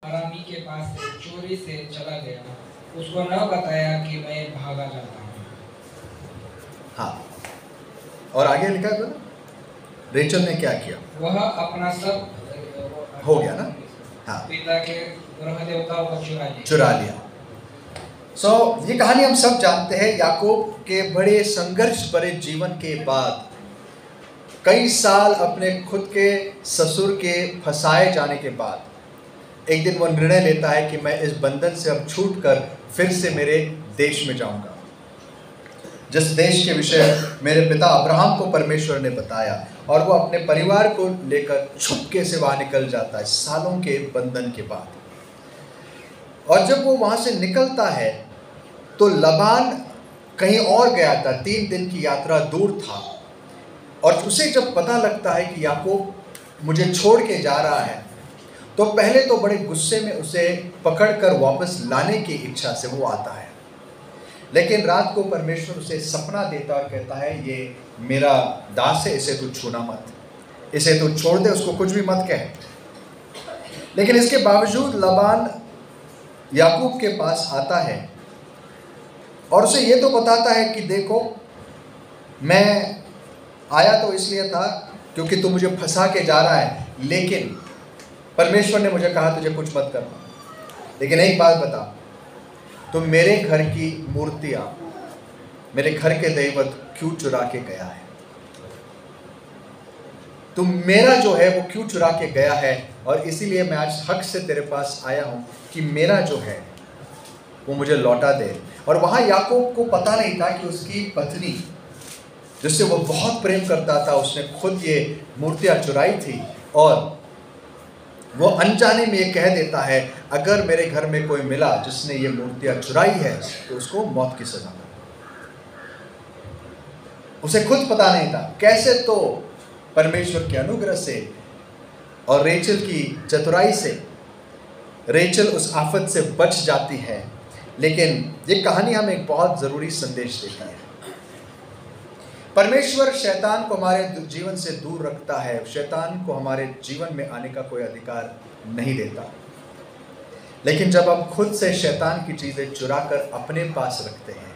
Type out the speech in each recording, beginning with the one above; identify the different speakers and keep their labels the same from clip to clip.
Speaker 1: हरामी के पास से चोरी से चला गया, उसको न बताया कि मैं भागा जाता हूँ।
Speaker 2: हाँ, और आगे लिखा है रेचल ने क्या किया?
Speaker 1: वह अपना सब
Speaker 2: हो गया ना? हाँ,
Speaker 1: पिता के ग्रह देवताओं को
Speaker 2: चुरा लिया। ये कहानी हम सब जानते हैं। याकूब के बड़े संघर्ष भरे जीवन के बाद, कई साल अपने खुद के ससुर के फंसाए जाने के बाद, एक दिन वो निर्णय लेता है कि मैं इस बंधन से अब छूटकर फिर से मेरे देश में जाऊंगा, जिस देश के विषय मेरे पिता अब्राहम को परमेश्वर ने बताया। और वो अपने परिवार को लेकर छुपके से वहां निकल जाता है, सालों के बंधन के बाद। और जब वो वहां से निकलता है तो लबान कहीं और गया था, 3 दिन की यात्रा दूर था। और उसे जब पता लगता है कि याकूब मुझे छोड़ के जा रहा है, तो पहले तो बड़े गुस्से में उसे पकड़कर वापस लाने की इच्छा से वो आता है। लेकिन रात को परमेश्वर उसे सपना देता और कहता है, ये मेरा दास है, इसे तू छूना मत, इसे तू छोड़ दे, उसको कुछ भी मत कह। लेकिन इसके बावजूद लबान याकूब के पास आता है और उसे ये तो बताता है कि देखो, मैं आया तो इसलिए था क्योंकि तू मुझे फंसा के जा रहा है, लेकिन परमेश्वर ने मुझे कहा तुझे कुछ मत करना। लेकिन एक बात बता, तुम मेरे घर की मूर्तियां, मेरे घर के दैवत क्यों चुरा के गया है? तुम मेरा जो है वो क्यों चुरा के गया है? और इसीलिए मैं आज हक से तेरे पास आया हूं कि मेरा जो है वो मुझे लौटा दे। और वहां याकूब को पता नहीं था कि उसकी पत्नी, जिससे वो बहुत प्रेम करता था, उसने खुद ये मूर्तियां चुराई थी। और वो अनजाने में ये कह देता है, अगर मेरे घर में कोई मिला जिसने ये मूर्तियां चुराई है तो उसको मौत की सजा दो। उसे खुद पता नहीं था कैसे, तो परमेश्वर के अनुग्रह से और रेचल की चतुराई से रेचल उस आफत से बच जाती है। लेकिन ये कहानी हमें एक बहुत ज़रूरी संदेश देती है। परमेश्वर शैतान को हमारे जीवन से दूर रखता है, शैतान को हमारे जीवन में आने का कोई अधिकार नहीं देता। लेकिन जब हम खुद से शैतान की चीज़ें चुरा कर अपने पास रखते हैं,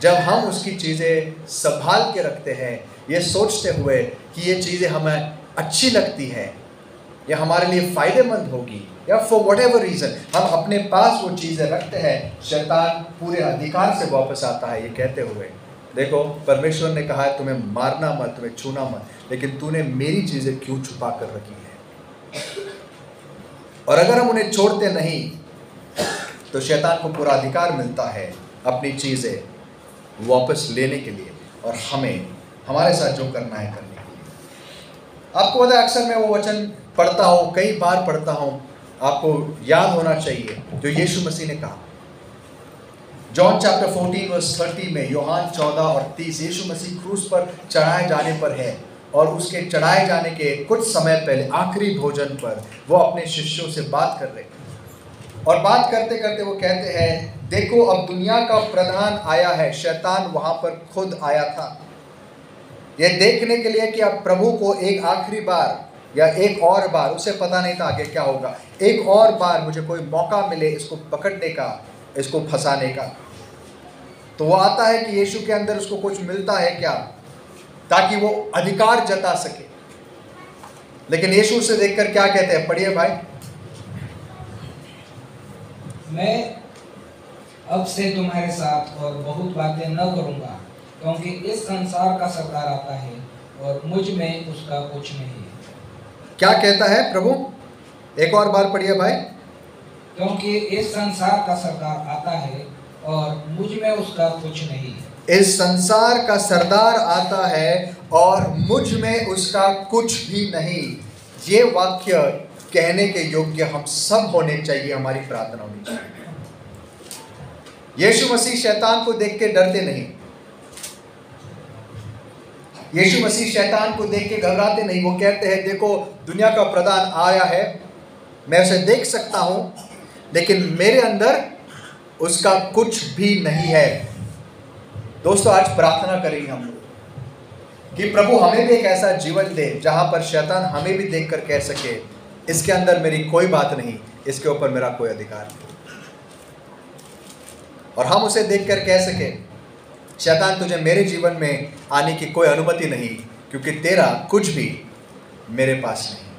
Speaker 2: जब हम उसकी चीज़ें संभाल के रखते हैं, ये सोचते हुए कि ये चीज़ें हमें अच्छी लगती है या हमारे लिए फ़ायदेमंद होगी, या फॉर व्हाटएवर रीज़न हम अपने पास वो चीज़ें रखते हैं, शैतान पूरे अधिकार से वापस आता है ये कहते हुए, देखो परमेश्वर ने कहा है तुम्हें मारना मत, तुम्हें छूना मत, लेकिन तूने मेरी चीज़ें क्यों छुपा कर रखी है? और अगर हम उन्हें छोड़ते नहीं तो शैतान को पूरा अधिकार मिलता है अपनी चीज़ें वापस लेने के लिए और हमें हमारे साथ जो करना है करने के लिए। आपको पता है, अक्सर मैं वो वचन पढ़ता हूँ, कई बार पढ़ता हूँ, आपको याद होना चाहिए जो यीशु मसीह ने कहा। जॉन चैप्टर 14 वर्स 30 में, यूहन्ना 14 और 30, यीशु मसीह क्रूस पर चढ़ाए जाने पर है और उसके चढ़ाए जाने के कुछ समय पहले आखिरी भोजन पर वो अपने शिष्यों से बात कर रहे हैं। और बात करते करते वो कहते हैं, देखो अब दुनिया का प्रधान आया है। शैतान वहाँ पर खुद आया था ये देखने के लिए कि अब प्रभु को एक आखिरी बार या एक और बार, उसे पता नहीं था आगे क्या होगा, एक और बार मुझे कोई मौका मिले इसको पकड़ने का, इसको फंसाने का। तो वो आता है कि यीशु के अंदर उसको कुछ मिलता है क्या, ताकि वो अधिकार जता सके। लेकिन यीशु से देखकर क्या कहते हैं, पढ़िए भाई।
Speaker 1: मैं अब से तुम्हारे साथ और बहुत बातें न करूंगा, क्योंकि इस संसार का सरदार आता है और मुझ में उसका कुछ नहीं है।
Speaker 2: क्या कहता है प्रभु? एक और बार पढ़िए भाई।
Speaker 1: क्योंकि इस संसार का सरदार आता है और मुझ में उसका कुछ नहीं है।
Speaker 2: इस संसार का सरदार आता है और मुझ में उसका कुछ भी नहीं। ये वाक्य कहने के योग्य हम सब होने चाहिए, हमारी प्रार्थना होनी चाहिए। यीशु मसीह शैतान को देख के डरते नहीं, यीशु मसीह शैतान को देख के घबराते नहीं। वो कहते हैं, देखो दुनिया का प्रधान आया है, मैं उसे देख सकता हूं, लेकिन मेरे अंदर उसका कुछ भी नहीं है। दोस्तों, आज प्रार्थना करेंगे हम लोग कि प्रभु हमें भी एक ऐसा जीवन दे जहां पर शैतान हमें भी देखकर कह सके, इसके अंदर मेरी कोई बात नहीं, इसके ऊपर मेरा कोई अधिकार नहीं। और हम उसे देखकर कह सके, शैतान तुझे मेरे जीवन में आने की कोई अनुमति नहीं, क्योंकि तेरा कुछ भी मेरे पास नहीं।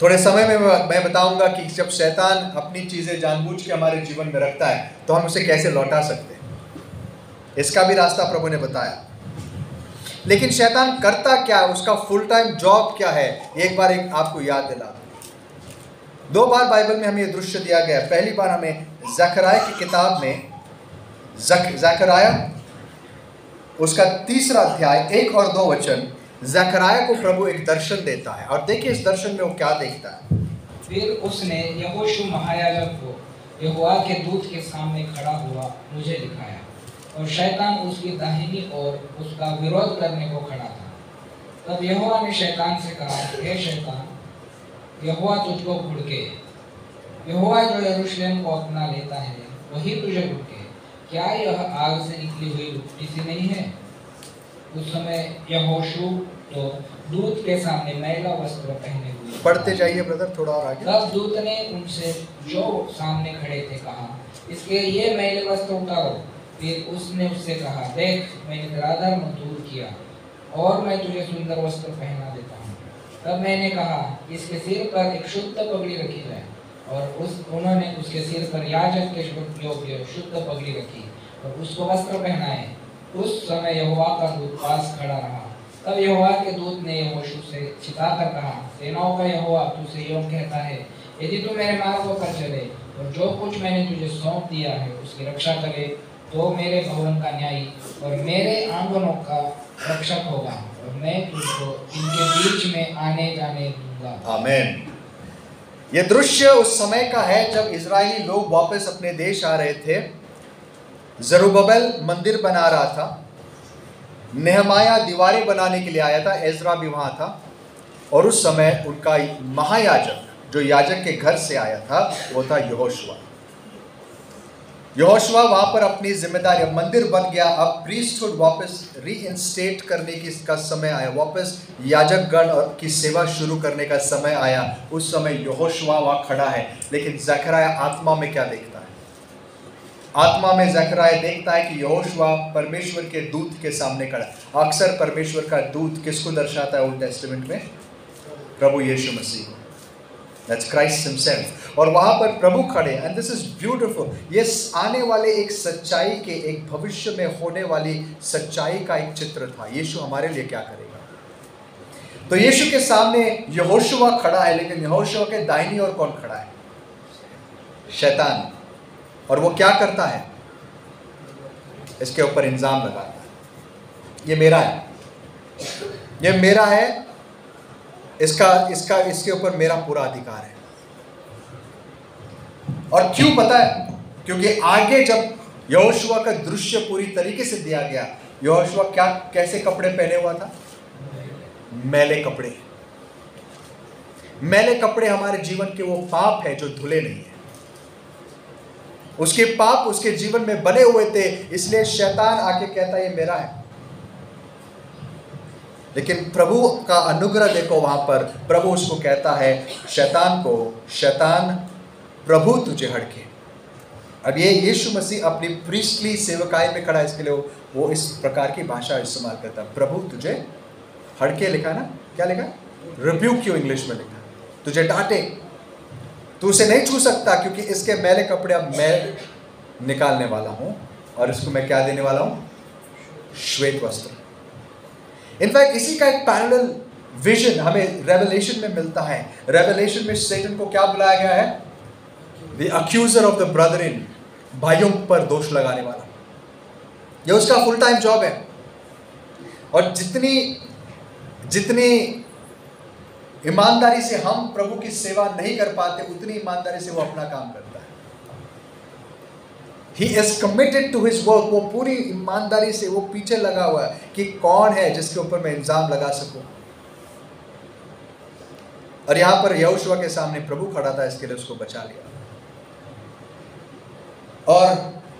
Speaker 2: थोड़े समय में मैं बताऊंगा कि जब शैतान अपनी चीज़ें जानबूझ के हमारे जीवन में रखता है तो हम उसे कैसे लौटा सकते हैं, इसका भी रास्ता प्रभु ने बताया। लेकिन शैतान करता क्या है, उसका फुल टाइम जॉब क्या है, एक बार आपको याद दिला। 2 बार बाइबल में हमें ये दृश्य दिया गया है। पहली बार हमें ज़करयाह की किताब में, ज़करयाह उसका 3 अध्याय 1 और 2 वचन, ज़करयाह को प्रभु एक दर्शन देता है, और देखिए इस दर्शन में वो क्या देखता है।
Speaker 1: फिर उसने यहोशू महायाजक को यहोवा के दूत के सामने खड़ा हुआ मुझे दिखाया, और शैतान उसकी दाहिनी ओर उसका विरोध करने को खड़ा था। तब यहोवा ने शैतान से कहा, हे शैतान, यहोवा तुझको भुड़के, यहोवा जो यरूशलेम को अपना लेता है वही तुझे भुड़के। क्या यह आग से निकली हुई लुपटी सी नहीं है? उस समय यहोशू तो दूत के सामने मैला वस्त्र पहने हुए।
Speaker 2: पढ़ते जाइए ब्रदर, थोड़ा और आगे।
Speaker 1: तब दूत ने उनसे जो सामने खड़े थे कहा, इसके ये मैले वस्त्र उतारो। फिर उसने उससे कहा, देख, मैंने तेरा धर्म दूर किया और मैं तुझे सुंदर वस्त्र पहना देता हूँ। तब मैंने कहा, इसके सिर पर एक शुद्ध पगड़ी रखी जाए, और उन्होंने उसके सिर पर याजक के योग्य शुद्ध पगड़ी रखी और उसको वस्त्र पहनाए। उस समय यहोवा का दूत पास खड़ा रहा। तब यहोवा के दूत ने यहोशू से चिताकर कहा, सेनाओं का यहोवा तुझसे यूं कहता है, यदि तू मेरे मार्गों पर चले और जो कुछ मैंने तुझे सौंप दिया है उसकी रक्षा करे, तो मेरे भवन का न्यायी और मेरे आंगनों का रक्षक होगा, और मैं तुझको इनके बीच में आने जाने दूंगा।
Speaker 2: आमीन। ये दृश्य उस समय का है जब इजरायली लोग वापस अपने देश आ रहे थे। जरुब्बाबेल मंदिर बना रहा था, नेहमाया दीवारें बनाने के लिए आया था, एजरा भी वहाँ था, और उस समय उनका महायाजक जो याजक के घर से आया था वो था यहोशुआ। यहोशुआ वहाँ पर अपनी जिम्मेदारी, अब मंदिर बन गया, अब प्रीस्टहुड वापस रीइंस्टेट करने की का समय आया, वापस याजकगण की सेवा शुरू करने का समय आया। उस समय यहोशुआ वहाँ खड़ा है, लेकिन ज़करयाह आत्मा में क्या देखता है? आत्मा में ज़करयाह देखता है कि यहोशुआ परमेश्वर के दूत के सामने खड़ा। अक्सर परमेश्वर का दूत किसको दर्शाता है ओल्ड टेस्टामेंट में? प्रभु यीशु मसीह। That's Christ himself। और वहाँ पर प्रभु खड़े, and this is beautiful। ये आने वाले एक सच्चाई के, एक भविष्य में होने वाली सच्चाई का एक चित्र था। यीशु हमारे लिए क्या करेगा? तो यीशु के सामने यहोशुआ खड़ा है, लेकिन यहोशुआ के दाहिनी ओर कौन खड़ा है? शैतान। और वो क्या करता है? इसके ऊपर इल्जाम लगाता है, ये मेरा है, ये मेरा है, इसके ऊपर मेरा पूरा अधिकार है। और क्यों पता है? क्योंकि आगे जब यहोशुआ का दृश्य पूरी तरीके से दिया गया, यहोशुआ कैसे कपड़े पहने हुआ था? मैले कपड़े। मैले कपड़े हमारे जीवन के वो पाप है जो धुले नहीं है। उसके पाप उसके जीवन में बने हुए थे, इसलिए शैतान आके कहता है ये मेरा है। लेकिन प्रभु का अनुग्रह देखो, वहां पर प्रभु उसको कहता है, शैतान को, शैतान प्रभु तुझे हड़के। अब ये यीशु मसीह अपनी प्रीस्टली सेवकाई में खड़ा है, इसके लिए वो इस प्रकार की भाषा इस्तेमाल करता है। प्रभु तुझे हड़के लिखा ना, क्या लिखा? रिब्यूक यू इंग्लिश में लिखा, तुझे डांटे, तू उसे नहीं छू सकता, क्योंकि इसके मैले कपड़े अब मैं निकालने वाला हूं, और इसको मैं क्या देने वाला हूं? श्वेत वस्त्र। इनफैक्ट इसी का एक पैरेलल विजन हमें रेवलेशन में मिलता है। रेवलेशन में सैतान को क्या बुलाया गया है? द अक्यूजर ऑफ द ब्रदरिन, भाइयों पर दोष लगाने वाला। ये उसका फुल टाइम जॉब है। और जितनी ईमानदारी से हम प्रभु की सेवा नहीं कर पाते, उतनी ईमानदारी से वो अपना काम करता है। He is committed to his work। वो पूरी ईमानदारी से वो पीछे लगा हुआ है कि कौन है जिसके ऊपर मैं इल्जाम लगा सकूं। और यहां पर यहोशुआ के सामने प्रभु खड़ा था, इसके लिए उसको बचा लिया। और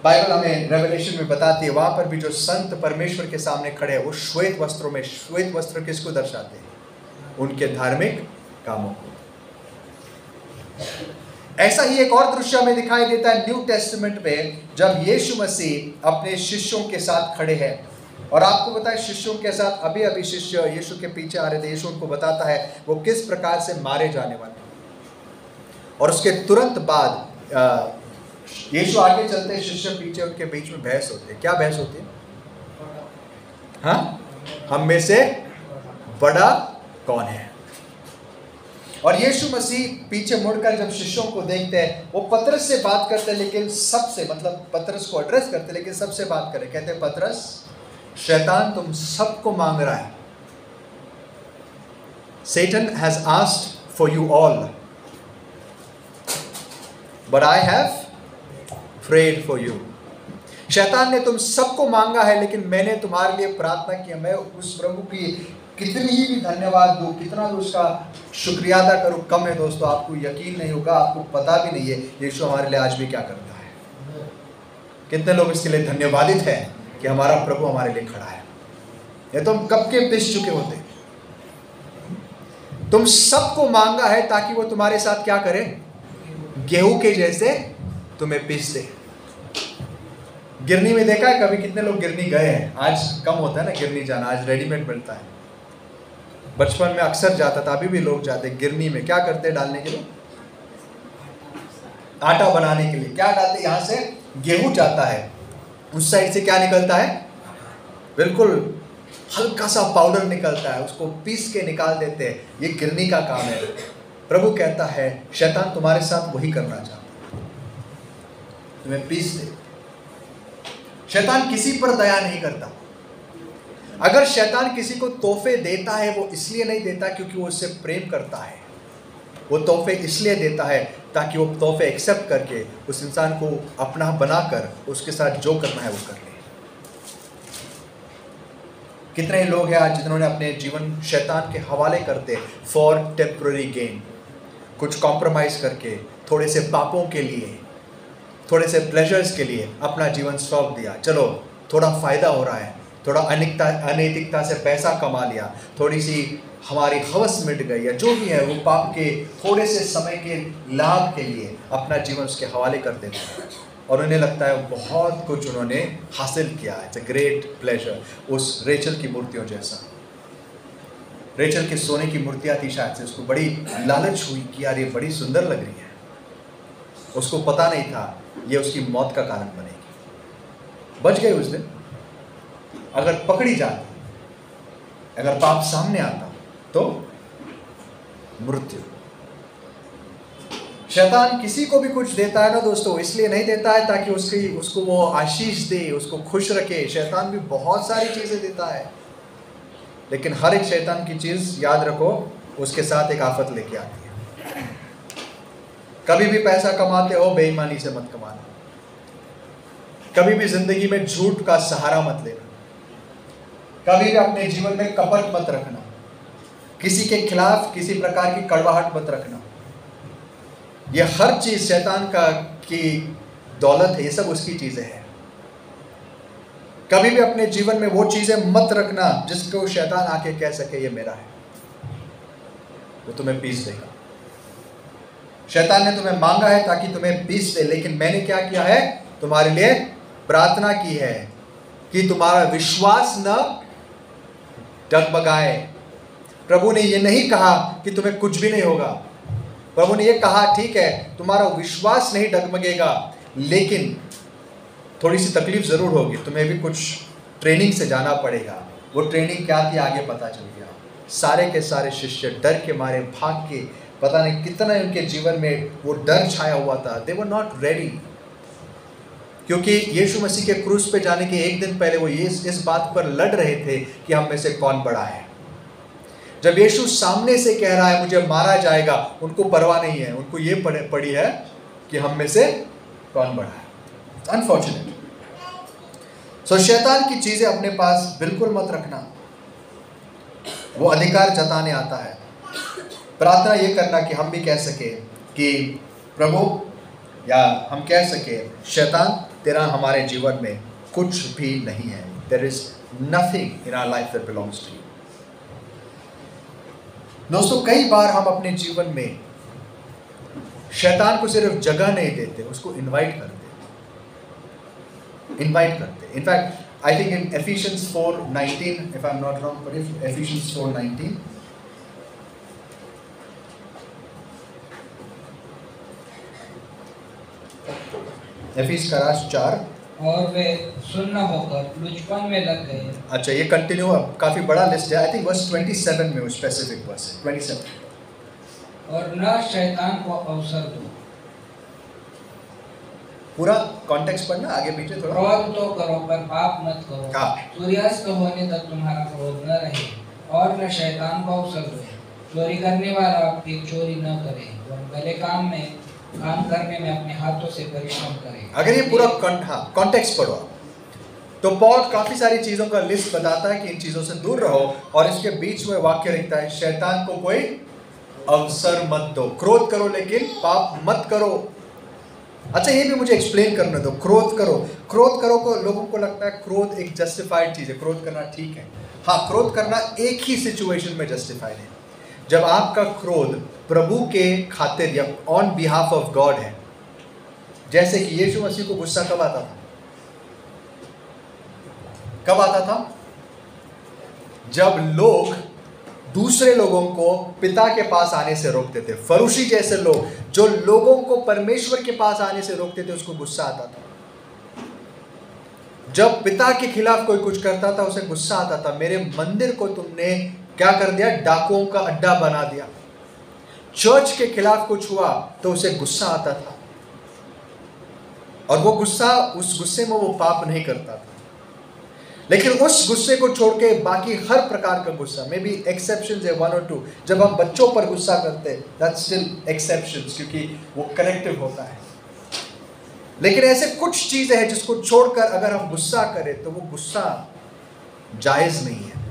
Speaker 2: बाइबल हमें रेवलेशन में बताती है, वहां पर भी जो संत परमेश्वर के सामने खड़े हैं वो श्वेत वस्त्रों में, श्वेत वस्त्र किसको दर्शाते हैं? उनके धार्मिक कामों को। ऐसा ही एक और दृश्य में दिखाई देता है न्यू टेस्टामेंट में, जब यीशु मसीह अपने शिष्यों के साथ खड़े हैं। और आपको पता है शिष्यों के साथ अभी अभी शिष्य यीशु के पीछे आ रहे थे। यीशु उनको बताता है वो किस प्रकार से मारे जाने वाले। और उसके तुरंत बाद यीशु आगे चलते, शिष्य पीछे, उनके बीच में बहस होती है। क्या बहस होती है? हाँ, हम में से बड़ा कौन है? और यीशु मसीह पीछे मुड़कर जब शिष्यों को देखते हैं, वो पतरस से बात करते हैं, लेकिन सबसे, मतलब पतरस को एड्रेस करते हैं, लेकिन सबसे बात करें। कहते हैं, पतरस, शैतान तुम सबको मांग रहा है। Satan has asked for you all, but I have prayed for you. शैतान ने तुम सबको मांगा है, लेकिन मैंने तुम्हारे लिए प्रार्थना की। मैं उस प्रभु की कितनी ही भी धन्यवाद दूं, कितना भी उसका शुक्रिया अदा करूं, कम है दोस्तों। आपको यकीन नहीं होगा, आपको पता भी नहीं है यीशु हमारे लिए आज भी क्या करता है। कितने लोग इसके लिए धन्यवादित हैं कि हमारा प्रभु हमारे लिए खड़ा है। ये तो हम कब के पिस चुके होते। तुम सबको मांगा है ताकि वो तुम्हारे साथ क्या करे? गेहूं के जैसे तुम्हें पीस दे। गिरनी में देखा है कभी? कितने लोग गिरनी गए हैं? आज कम होता है ना गिरनी जाना, आज रेडीमेड मिलता है। बचपन में अक्सर जाता था, अभी भी लोग जाते गिरनी में। क्या करते हैं डालने के लिए? आटा बनाने के लिए क्या डालते? यहाँ से गेहूं जाता है, उस साइड से क्या निकलता है? बिल्कुल हल्का सा पाउडर निकलता है, उसको पीस के निकाल देते हैं। ये गिरनी का काम है। प्रभु कहता है शैतान तुम्हारे साथ वही करना चाहता है, तुम्हें पीस दे। शैतान किसी पर दया नहीं करता। अगर शैतान किसी को तोहफे देता है, वो इसलिए नहीं देता क्योंकि वो उससे प्रेम करता है। वो तोहफे इसलिए देता है ताकि वो तोहफे एक्सेप्ट करके उस इंसान को अपना बनाकर उसके साथ जो करना है वो कर ले। कितने लोग हैं आज जिन्होंने अपने जीवन शैतान के हवाले करते फॉर टेम्पररी गेन, कुछ कॉम्प्रोमाइज़ करके, थोड़े से पापों के लिए, थोड़े से प्लेजर्स के लिए अपना जीवन सौंप दिया। चलो थोड़ा फ़ायदा हो रहा है, थोड़ा अनैतिकता से पैसा कमा लिया, थोड़ी सी हमारी हवस मिट गई, या जो भी है वो पाप के थोड़े से समय के लाभ के लिए अपना जीवन उसके हवाले कर देते हैं। और उन्हें लगता है बहुत कुछ उन्होंने हासिल किया। It's a great pleasure. उस रेचल की मूर्तियों जैसा, रेचल के सोने की मूर्तियाँ थी शायद से, उसको बड़ी लालच हुई कि यार ये बड़ी सुंदर लग रही है। उसको पता नहीं था ये उसकी मौत का कारण बनेगी। बच गई उस दिन। अगर पकड़ी जाती, अगर पाप सामने आता तो मृत्यु। शैतान किसी को भी कुछ देता है ना दोस्तों, इसलिए नहीं देता है ताकि उसको वो आशीष दे, उसको खुश रखे। शैतान भी बहुत सारी चीज़ें देता है, लेकिन हर एक शैतान की चीज़ याद रखो उसके साथ एक आफत लेके आती है। कभी भी पैसा कमाते हो बेईमानी से मत कमाना। कभी भी जिंदगी में झूठ का सहारा मत लेना। कभी भी अपने जीवन में कपट मत रखना। किसी के खिलाफ किसी प्रकार की कड़वाहट मत रखना। ये हर चीज़ शैतान की दौलत है, ये सब उसकी चीज़ें हैं। कभी भी अपने जीवन में वो चीज़ें मत रखना जिसको शैतान आके कह सके ये मेरा है, वो तुम्हें पीस देगा। शैतान ने तुम्हें मांगा है ताकि तुम्हें पीस दे, लेकिन मैंने क्या किया है? तुम्हारे लिए प्रार्थना की है कि तुम्हारा विश्वास न डगमगाए। प्रभु ने ये नहीं कहा कि तुम्हें कुछ भी नहीं होगा। प्रभु ने ये कहा ठीक है तुम्हारा विश्वास नहीं डगमगेगा, लेकिन थोड़ी सी तकलीफ ज़रूर होगी, तुम्हें भी कुछ ट्रेनिंग से जाना पड़ेगा। वो ट्रेनिंग क्या थी आगे पता चल गया। सारे के सारे शिष्य डर के मारे भाग के, पता नहीं कितना उनके जीवन में वो डर छाया हुआ था। दे वर नॉट रेडी, क्योंकि यीशु मसीह के क्रूस पे जाने के एक दिन पहले वो इस बात पर लड़ रहे थे कि हम में से कौन बड़ा है। जब यीशु सामने से कह रहा है मुझे मारा जाएगा, उनको परवाह नहीं है। उनको ये पड़ी है कि हम में से कौन बड़ा है। अनफॉर्चुनेट। सो शैतान की चीज़ें अपने पास बिल्कुल मत रखना। वो अधिकार जताने आता है। प्रार्थना ये करना कि हम भी कह सके कि प्रभु, या हम कह सके शैतान तेरा हमारे जीवन में कुछ भी नहीं है। There is nothing in our life that belongs to you. दोस्तों कई बार हम अपने जीवन में शैतान को सिर्फ जगह नहीं देते, उसको इनवाइट करते। In fact I think in Ephesians 4:19, if I'm not wrong, but if Ephesians 4:19, aphis का राज 4,
Speaker 1: और वे सुन्न होकर लुचपन में लग गए।
Speaker 2: अच्छा ये कंटिन्यू, अब काफी बड़ा लिस्ट है। आई थिंक वर्स 27 में वो स्पेसिफिक वर्स है 27।
Speaker 1: और न शैतान को अवसर दो।
Speaker 2: पूरा कॉन्टेक्स्ट पढ़ना, आगे पीछे थोड़ा।
Speaker 1: क्रोध तो करो पर पाप मत करो।
Speaker 2: हाँ।
Speaker 1: सूर्यास्त होने तक तुम्हारा क्रोध न रहे, और न शैतान को अवसर दो। चोरी करने वाला आपकी चोरी न करे, और भले काम करने में अपने हाथों से परिश्रम करे।
Speaker 2: अगर ये पूरा कॉन्टेक्स्ट पढ़ो तो पॉल काफी सारी चीजों का लिस्ट बताता है कि इन चीजों से दूर रहो, और इसके बीच में वाक्य लिखता है शैतान को कोई अवसर मत दो। क्रोध करो लेकिन पाप मत करो। अच्छा ये भी मुझे एक्सप्लेन करने दो। क्रोध करो को लोगों को लगता है क्रोध एक जस्टिफाइड चीज है, क्रोध करना ठीक है। हाँ, क्रोध करना एक ही सिचुएशन में जस्टिफाइड है, जब आपका क्रोध प्रभु के खातिर या ऑन बिहाफ ऑफ गॉड है। जैसे कि यीशु मसीह को गुस्सा कब आता था? जब लोग दूसरे लोगों को पिता के पास आने से रोकते थे। फरूशी जैसे लोग जो लोगों को परमेश्वर के पास आने से रोकते थे, उसको गुस्सा आता था। जब पिता के खिलाफ कोई कुछ करता था, उसे गुस्सा आता था। मेरे मंदिर को तुमने क्या कर दिया? डाकुओं का अड्डा बना दिया। चर्च के खिलाफ कुछ हुआ तो उसे गुस्सा आता था, और वो गुस्सा, उस गुस्से में वो पाप नहीं करता था। लेकिन उस गुस्से को छोड़ के बाकी हर प्रकार का गुस्सा, मे बी एक्सेप्शंस है 1 और 2, जब हम बच्चों पर गुस्सा करते हैं दैट्स स्टिल एक्सेप्शंस, क्योंकि वो करेक्टिव होता है। लेकिन ऐसे कुछ चीजें हैं जिसको छोड़कर अगर हम गुस्सा करें तो वो गुस्सा जायज नहीं है।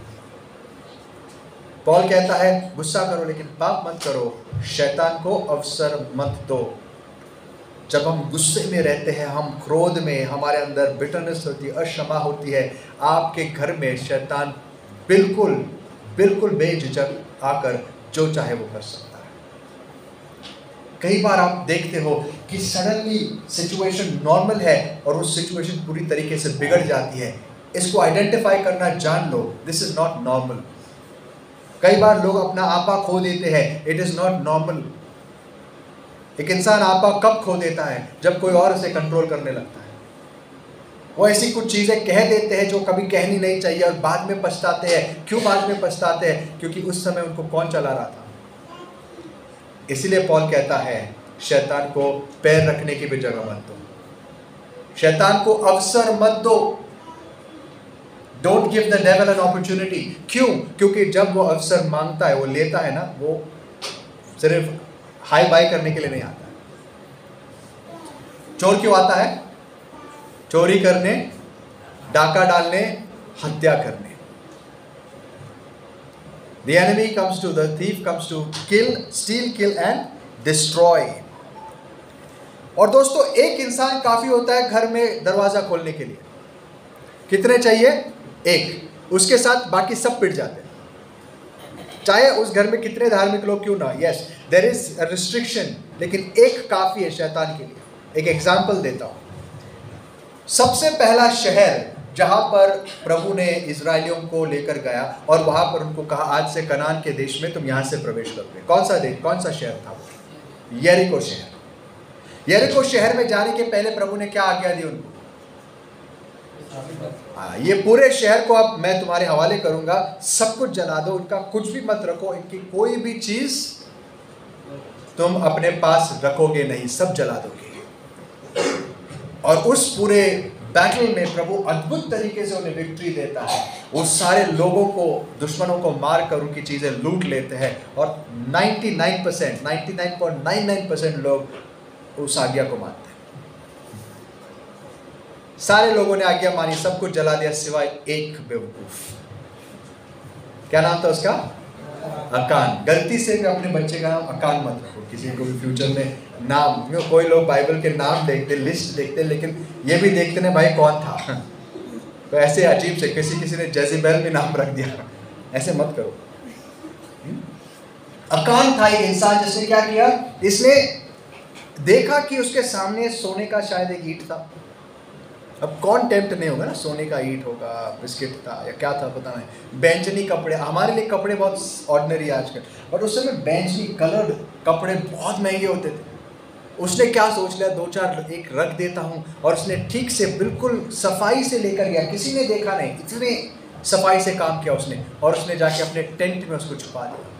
Speaker 2: पॉल कहता है गुस्सा करो लेकिन पाप मत करो, शैतान को अवसर मत दो। जब हम गुस्से में रहते हैं, हम क्रोध में, हमारे अंदर बिटरनेस होती है, अक्षमा होती है, आपके घर में शैतान बिल्कुल बेझिझक आकर जो चाहे वो कर सकता है। कई बार आप देखते हो कि सडनली सिचुएशन नॉर्मल है और उस सिचुएशन पूरी तरीके से बिगड़ जाती है। इसको आइडेंटिफाई करना जान लो, दिस इज नॉट नॉर्मल। कई बार लोग अपना आपा खो देते हैं, इट इज नॉट नॉर्मल। एक इंसान आपा कब खो देता है? जब कोई और उसे कंट्रोल करने लगता है। वो ऐसी कुछ चीज़ें कह देते हैं जो कभी कहनी नहीं चाहिए, और बाद में पछताते हैं। क्यों बाद में पछताते हैं? क्योंकि उस समय उनको कौन चला रहा था। इसीलिए पॉल कहता है शैतान को पैर रखने की भी जगह मत दो, शैतान को अवसर मत दो। Don't give the devil an opportunity. क्यों? क्योंकि जब वो अवसर मांगता है, वो लेता है ना, वो सिर्फ हाई बाई करने के लिए नहीं आता है। चोर क्यों आता है? चोरी करने, डाका डालने, हत्या करने। The enemy comes to, the thief comes to kill, steal, kill and destroy. और दोस्तों एक इंसान काफी होता है घर में दरवाजा खोलने के लिए। कितने चाहिए? एक। उसके साथ बाकी सब पिट जाते हैं, चाहे उस घर में कितने धार्मिक लोग क्यों ना। Yes, there is a restriction, लेकिन एक काफी है शैतान के लिए। एक एग्जाम्पल देता हूं। सबसे पहला शहर जहां पर प्रभु ने इजरायलियों को लेकर गया और वहां पर उनको कहा आज से कनान के देश में तुम यहां से प्रवेश करोगे, कौन सा देश, कौन सा शहर था वो? यरीको शहर। यरीको शहर में जाने के पहले प्रभु ने क्या आज्ञा दी उनको? ये पूरे शहर को अब मैं तुम्हारे हवाले करूंगा, सब कुछ जला दो, उनका कुछ भी मत रखो, इनकी कोई भी चीज तुम अपने पास रखोगे नहीं, सब जला दोगे। और उस पूरे बैटल में प्रभु अद्भुत तरीके से उन्हें विक्ट्री देता है। वो सारे लोगों को, दुश्मनों को मार कर उनकी चीजें लूट लेते हैं, और 99.99% लोग उस आज्ञा को मानते हैं। सारे लोगों ने आज्ञा मानी, सब कुछ जला दिया सिवाय एक बेवकूफ। क्या नाम था उसका? अकान। गलती से भी अपने बच्चे का नाम अकान मत रखो, किसी को भी फ्यूचर में नाम। कोई लोग बाइबल के नाम देखते, लिस्ट देखते, लेकिन ये भी देखते ना भाई कौन था। तो ऐसे अजीब से किसी ने जेजेबेल भी नाम रख दिया, ऐसे मत करो। अकान था एक इंसान जिसने क्या किया, इसने देखा कि उसके सामने सोने का शायद एक ईंट था। अब कौन टेम्प्ट नहीं होगा ना, सोने का ईंट होगा, बिस्किट था या क्या था पता नहीं, बैंजनी कपड़े, हमारे लिए कपड़े बहुत ऑर्डिनरी आजकल, बट उस समय बैंजनी कलर्ड कपड़े बहुत महंगे होते थे। उसने क्या सोच लिया, 2-4 एक रख देता हूँ, और उसने ठीक से बिल्कुल सफाई से लेकर गया, किसी ने देखा नहीं, इतने सफाई से काम किया उसने, और उसने जाके अपने टेंट में उसको छुपा लिया।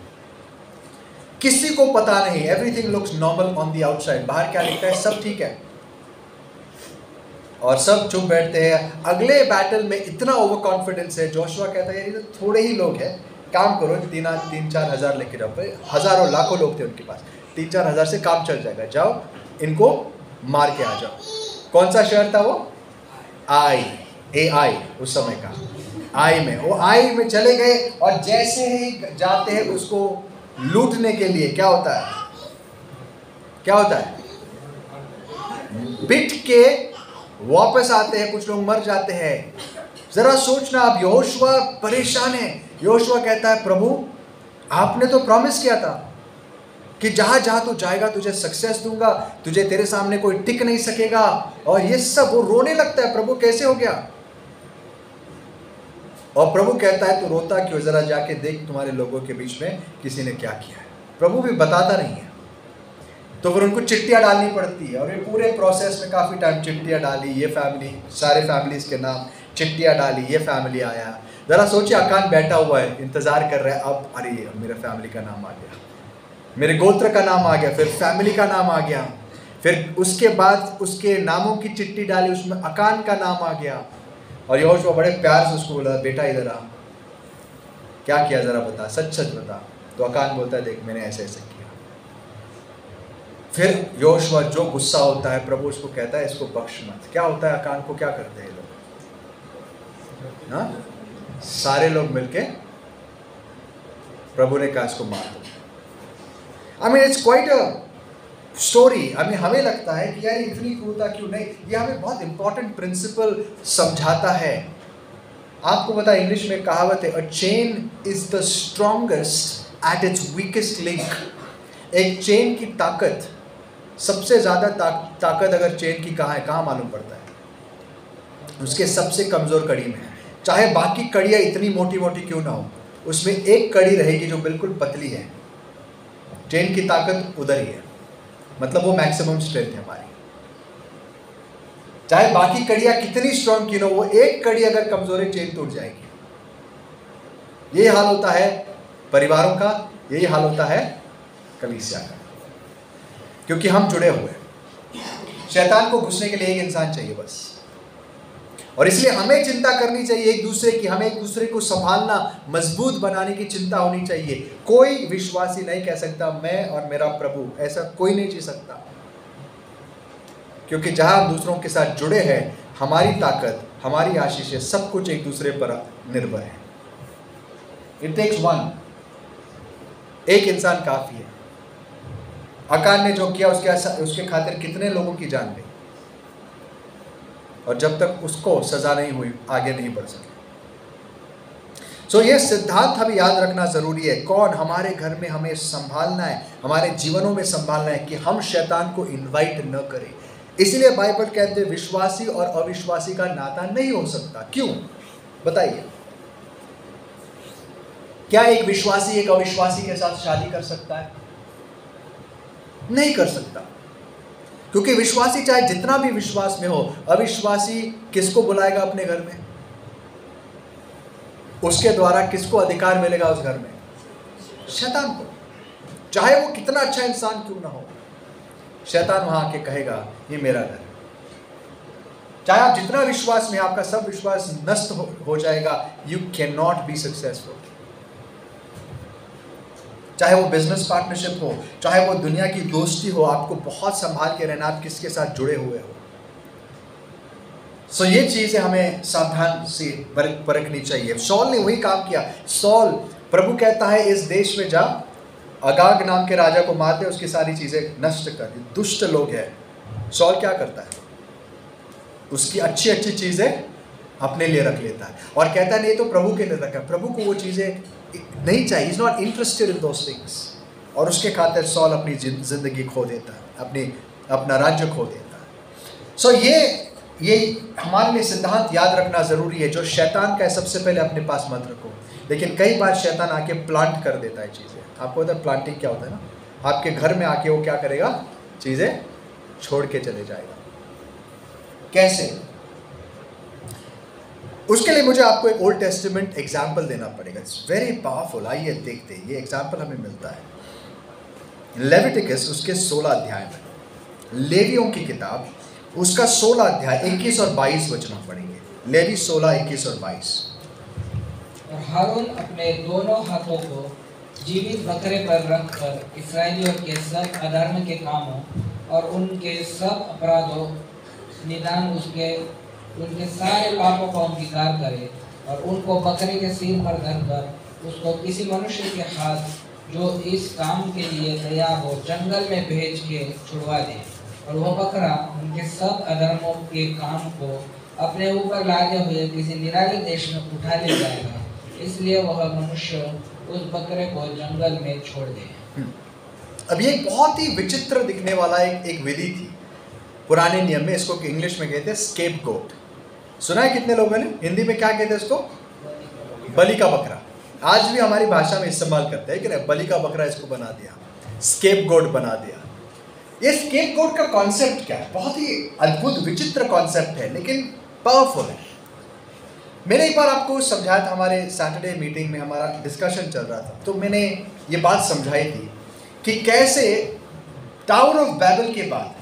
Speaker 2: किसी को पता नहीं, everything looks normal on the outside, बाहर क्या लिखता है, सब ठीक है, और सब चुप बैठते हैं। अगले बैटल में इतना ओवर कॉन्फिडेंस है, जोशुआ कहता है यार ये तो थोड़े ही लोग हैं, काम करो, 3-4 हज़ार लेके जाओ, हज़ारों लाखों लोग थे उनके पास, 3-4 हज़ार से काम चल जाएगा, जाओ इनको मार के आ जाओ। कौन सा शहर था वो, आई, उस समय का आई में, वो आई में चले गए, और जैसे ही जाते हैं उसको लूटने के लिए, क्या होता है, बिट के वापस आते हैं, कुछ लोग मर जाते हैं। जरा सोचना, अब यहोशुआ परेशान है। यहोशुआ कहता है प्रभु आपने तो प्रॉमिस किया था कि जहां जहां तू जाएगा तुझे सक्सेस दूंगा, तुझे तेरे सामने कोई टिक नहीं सकेगा, और ये सब, वो रोने लगता है, प्रभु कैसे हो गया। और प्रभु कहता है तू रोता क्यों, जरा जाके देख तुम्हारे लोगों के बीच में किसी ने क्या किया है। प्रभु भी बताता नहीं है, तो फिर उनको चिट्ठियाँ डालनी पड़ती है, और ये पूरे प्रोसेस में काफ़ी टाइम चिट्ठियाँ डाली, ये फैमिली, सारे फैमिलीज़ के नाम चिट्ठियाँ डाली, ये फैमिली आया। ज़रा सोचिए, अकान बैठा हुआ है, इंतज़ार कर रहा है, अब अरे मेरे फैमिली का नाम आ गया, मेरे गोत्र का नाम आ गया, फिर फैमिली का नाम आ गया, फिर उसके बाद उसके नामों की चिट्ठी डाली, उसमें अकान का नाम आ गया। और यहोशुआ बड़े प्यार से उसको बोला बेटा इधर आ, क्या किया ज़रा बता, सच सच बता। तो अकान बोलता है देख मैंने ऐसे ऐसे किया। फिर यहोशुआ जो गुस्सा होता है, प्रभु उसको कहता है इसको बख्श मत। क्या होता है, अकान को क्या करते हैं लोग, हाँ, सारे लोग मिलके प्रभु ने कहा इसको मार दो। I mean it's quite a story. हमें लगता है कि यार इतनी क्रूरता क्यों नहीं, ये हमें बहुत इंपॉर्टेंट प्रिंसिपल समझाता है। आपको पता है इंग्लिश में कहावत है, a chain is the strongest at its weakest link. एक चेन की ताकत, सबसे ज़्यादा ताकत अगर चेन की कहाँ है, कहाँ मालूम पड़ता है, उसके सबसे कमज़ोर कड़ी में है। चाहे बाकी कड़ियाँ इतनी मोटी मोटी क्यों ना हो, उसमें एक कड़ी रहेगी जो बिल्कुल पतली है, चेन की ताकत उधर ही है, मतलब वो मैक्सिमम स्ट्रेंथ है हमारी। चाहे बाकी कड़ियाँ कितनी स्ट्रॉन्ग क्यों ना हो, वो एक कड़ी अगर कमज़ोर है चेन टूट जाएगी। ये हाल होता है परिवारों का, यही हाल होता है कलीसिया का, क्योंकि हम जुड़े हुए हैं। शैतान को घुसने के लिए एक इंसान चाहिए बस, और इसलिए हमें चिंता करनी चाहिए एक दूसरे की, हमें एक दूसरे को संभालना, मजबूत बनाने की चिंता होनी चाहिए। कोई विश्वासी नहीं कह सकता मैं और मेरा प्रभु, ऐसा कोई नहीं जी सकता, क्योंकि जहां हम दूसरों के साथ जुड़े हैं, हमारी ताकत, हमारी आशीष, सब कुछ एक दूसरे पर निर्भर है। इट टेक्स वन, एक इंसान काफी है। अकान ने जो किया उसके खातिर कितने लोगों की जान गई, और जब तक उसको सजा नहीं हुई आगे नहीं बढ़ सके। सो ये सिद्धांत हमें याद रखना जरूरी है। कौन हमारे घर में हमें संभालना है, हमारे जीवनों में संभालना है कि हम शैतान को इनवाइट न करें। इसलिए बाइबल कहते हैं विश्वासी और अविश्वासी का नाता नहीं हो सकता। क्यों बताइए, क्या एक विश्वासी एक अविश्वासी के साथ शादी कर सकता है? नहीं कर सकता, क्योंकि विश्वासी चाहे जितना भी विश्वास में हो, अविश्वासी किसको बुलाएगा अपने घर में? उसके द्वारा किसको अधिकार मिलेगा उस घर में? शैतान को। चाहे वो कितना अच्छा इंसान क्यों ना हो, शैतान वहां आके कहेगा ये मेरा घर है। चाहे आप जितना विश्वास में, आपका सब विश्वास नष्ट हो जाएगा, you can not be successful. चाहे वो बिजनेस पार्टनरशिप हो, चाहे वो दुनिया की दोस्ती हो, आपको बहुत संभाल के रहना, आप किसके साथ जुड़े हुए हो। सो ये चीजें हमें सावधान से परखनी चाहिए। सॉल ने वही काम किया। सॉल, प्रभु कहता है इस देश में जा, अगाग नाम के राजा को मारते, उसकी सारी चीजें नष्ट कर, दुष्ट लोग हैं। सॉल क्या करता है? उसकी अच्छी अच्छी चीजें अपने लिए रख लेता है, और कहता है नहीं तो प्रभु के लिए रखा। प्रभु को वो चीजें नहीं चाहिए, is not interested in those things. और उसके खातिर सौल अपनी ज़िंदगी खो देता है, अपना राज्य खो देता है। सो ये हमारे लिए सिद्धांत याद रखना ज़रूरी है। जो शैतान का है सबसे पहले अपने पास मत रखो, लेकिन कई बार शैतान आके प्लांट कर देता है चीज़ें। आपको पता है प्लांटिंग क्या होता है ना? आपके घर में आके वो क्या करेगा, चीज़ें छोड़ के चले जाएगा। कैसे? उसके लिए मुझे आपको एक ओल्ड टेस्टामेंट एग्जाम्पल देना पड़ेगा। It's very powerful. आइए देखते हैं, ये एग्जाम्पल हमें मिलता है लेविटिकस उसके 16 अध्याय में। लेवियों की किताब उसका 16 अध्याय 21 और 22 वचन पढ़ेंगे। लेवी 16, 21 और 22।
Speaker 1: और हारून अपने दोनों हाथों को जीवित बकरे पर रखकर इस्राएलियों के सब अधर्म के कामों और उनके सब अपराधों निदान उनके सारे पापों को अंगीकार करे और उनको बकरे के सिर पर धरकर उसको किसी मनुष्य के हाथ जो इस काम के लिए तैयार हो जंगल में भेज के छुड़वा दे, और वह बकरा उनके सब अधर्मों के काम को अपने ऊपर लादे हुए किसी निराले देश में उठा ले जाएगा, इसलिए वह मनुष्य उस बकरे को जंगल में छोड़ दे।
Speaker 2: अब ये बहुत ही विचित्र दिखने वाला एक विधि थी पुराने नियम में। इसको इंग्लिश में कहते हैं स्केप गोट। सुना है कितने लोगों ने? हिंदी में क्या कहते हैं इसको? बलि का बकरा। आज भी हमारी भाषा में इस्तेमाल करते हैं कि नहीं, बलि का बकरा इसको बना दिया, स्केप गोट बना दिया। ये स्केप गोट का कॉन्सेप्ट क्या है? बहुत ही अद्भुत विचित्र कॉन्सेप्ट है, लेकिन पावरफुल है। मैंने एक बार आपको समझाया था, हमारे सैटरडे मीटिंग में हमारा डिस्कशन चल रहा था, तो मैंने ये बात समझाई थी कि कैसे टावर ऑफ बैबल के बाद,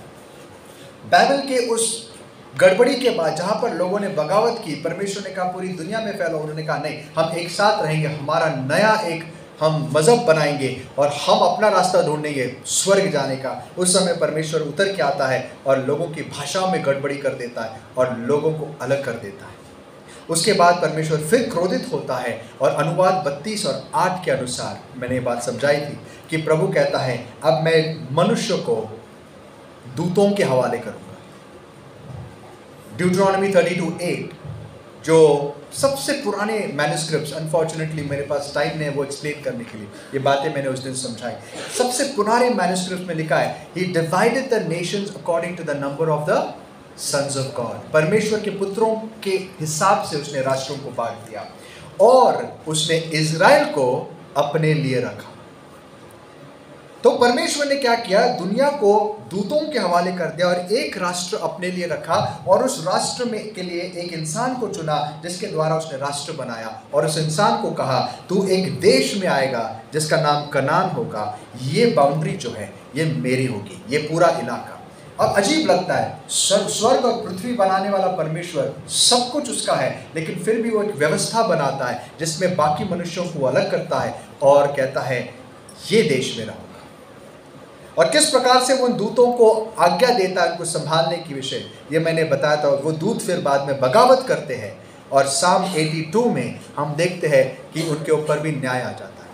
Speaker 2: बैबल के उस गड़बड़ी के बाद जहाँ पर लोगों ने बगावत की, परमेश्वर ने कहा पूरी दुनिया में फैलो, उन्होंने कहा नहीं, हम एक साथ रहेंगे, हमारा नया एक हम मज़हब बनाएंगे और हम अपना रास्ता ढूंढेंगे स्वर्ग जाने का। उस समय परमेश्वर उतर के आता है और लोगों की भाषा में गड़बड़ी कर देता है और लोगों को अलग कर देता है। उसके बाद परमेश्वर फिर क्रोधित होता है और अनुवाद 32 और 8 के अनुसार मैंने ये बात समझाई थी कि प्रभु कहता है अब मैं मनुष्य को दूतों के हवाले करूँगा। ड्यूटरॉनमी 32:8 जो सबसे पुराने मैन्युस्क्रिप्ट्स, अनफॉर्चुनेटली मेरे पास टाइम नहीं है वो एक्सप्लेन करने के लिए, ये बातें मैंने उस दिन समझाई। सबसे पुराने मैन्युस्क्रिप्ट में लिखा है he divided the nations according to the number of the sons of God. परमेश्वर के पुत्रों के हिसाब से उसने राष्ट्रों को बांट दिया और उसने इज़राइल को अपने लिए रखा। तो परमेश्वर ने क्या किया? दुनिया को दूतों के हवाले कर दिया और एक राष्ट्र अपने लिए रखा और उस राष्ट्र में के लिए एक इंसान को चुना जिसके द्वारा उसने राष्ट्र बनाया और उस इंसान को कहा तू एक देश में आएगा जिसका नाम कनान होगा, ये बाउंड्री जो है ये मेरी होगी, ये पूरा इलाका। अब अजीब लगता है, स्वर्ग और पृथ्वी बनाने वाला परमेश्वर सब कुछ उसका है, लेकिन फिर भी वो एक व्यवस्था बनाता है जिसमें बाकी मनुष्यों को अलग करता है और कहता है ये देश मेरा होगा। और किस प्रकार से वो उन दूतों को आज्ञा देता है उनको संभालने की विषय ये मैंने बताया था। वो दूत फिर बाद में बगावत करते हैं और साम 82 में हम देखते हैं कि उनके ऊपर भी न्याय आ जाता है।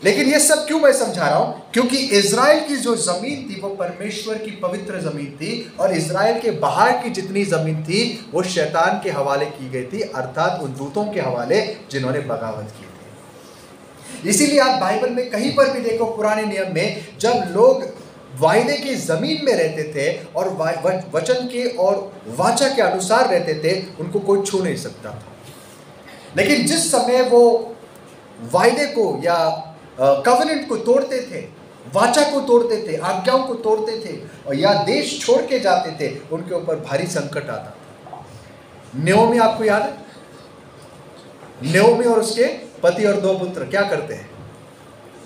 Speaker 2: लेकिन ये सब क्यों मैं समझा रहा हूं? क्योंकि इज़राइल की जो जमीन थी वो परमेश्वर की पवित्र जमीन थी और इज़राइल के बाहर की जितनी जमीन थी वो शैतान के हवाले की गई थी, अर्थात उन दूतों के हवाले जिन्होंने बगावत की थी। इसीलिए आप बाइबल में कहीं पर भी देखो पुराने नियम में जब लोग वायदे की जमीन में रहते थे और वचन के और वाचा के अनुसार रहते थे उनको कोई छू नहीं सकता था। लेकिन जिस समय वो वायदे को या कवेनेंट को तोड़ते थे, वाचा को तोड़ते थे, आज्ञाओं को तोड़ते थे और या देश छोड़ के जाते थे, उनके ऊपर भारी संकट आता था। नयोमी आपको याद है? नयोमी और उसके पति और 2 पुत्र क्या करते हैं?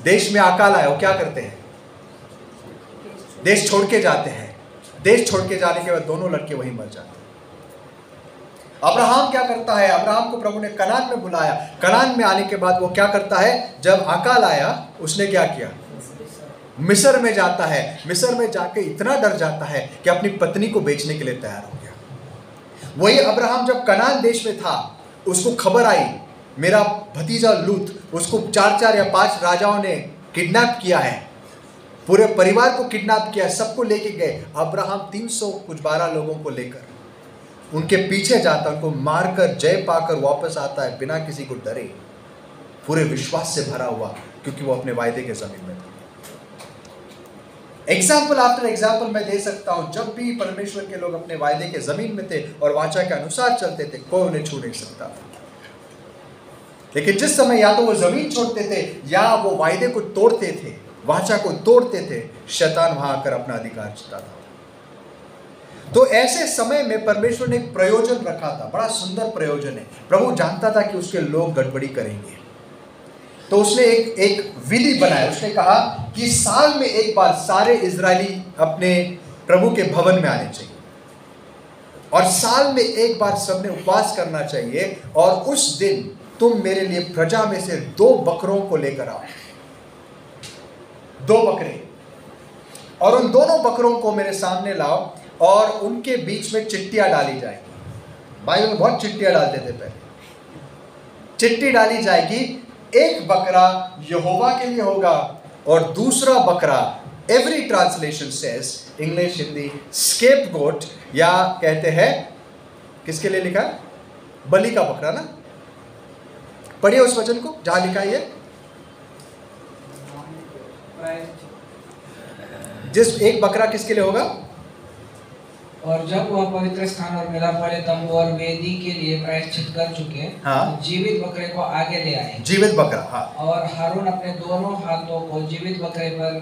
Speaker 2: देश में अकाल आया, वो क्या करते हैं? देश छोड़ के जाते हैं। देश छोड़ के जाने के बाद दोनों लड़के वहीं मर जाते हैं। अब्राहम क्या करता है? अब्राहम को प्रभु ने कनान में बुलाया। कनान में आने के बाद वो क्या करता है? जब अकाल आया उसने क्या किया? मिस्र में जाता है। मिस्र में जाके इतना डर जाता है कि अपनी पत्नी को बेचने के लिए तैयार हो गया। वही अब्राहम जब कनान देश में था उसको खबर आई मेरा भतीजा लूत, उसको 4 या 5 राजाओं ने किडनैप किया है, पूरे परिवार को किडनैप किया, सबको लेके गए। अब्राहम 312 लोगों को लेकर उनके पीछे जाता, उनको मारकर जय पाकर वापस आता है बिना किसी को डरे, पूरे विश्वास से भरा हुआ क्योंकि वो अपने वायदे के ज़मीन में था। एग्जाम्पल आफ्टर एग्जाम्पल मैं दे सकता हूं, जब भी परमेश्वर के लोग अपने वायदे के ज़मीन में थे और वाचा के अनुसार चलते थे, कोई उन्हें छू नहीं सकता। लेकिन जिस समय या तो वो ज़मीन छोड़ते थे या वो वायदे को तोड़ते थे, वाचा को तोड़ते थे, शैतान वहां आकर अपना अधिकार जताता था। तो ऐसे समय में परमेश्वर ने एक प्रयोजन रखा था, बड़ा सुंदर प्रयोजन है। प्रभु जानता था कि उसके लोग गड़बड़ी करेंगे, तो उसने एक विधि बनाया। उसने कहा कि साल में एक बार सारे इजरायली अपने प्रभु के भवन में आने चाहिए, और साल में एक बार सबने उपवास करना चाहिए, और उस दिन तुम मेरे लिए प्रजा में से 2 बकरों को लेकर आओ, 2 बकरे, और उन दोनों बकरों को मेरे सामने लाओ, और उनके बीच में चिट्टियां डाली जाएगी। बाइबल में बहुत चिट्टियां डालते थे पहले। चिट्ठी डाली जाएगी, एक बकरा यहोवा के लिए होगा और दूसरा बकरा, every translation says, English Hindi, scapegoat, या कहते हैं किसके लिए लिखा है, बलि का बकरा ना। पढ़िए उस वचन को जहां लिखा है, जिस एक बकरा किसके लिए होगा।
Speaker 1: और जब वह पवित्र स्थान और मिलाप वाले तंबू और वेदी के लिए प्रायश्चित कर चुके,
Speaker 2: हाँ,
Speaker 1: तो जीवित बकरे को आगे ले आए।
Speaker 2: जीवित बकरा, हाँ।
Speaker 1: और हारून अपने दोनों हाथों को जीवित बकरे पर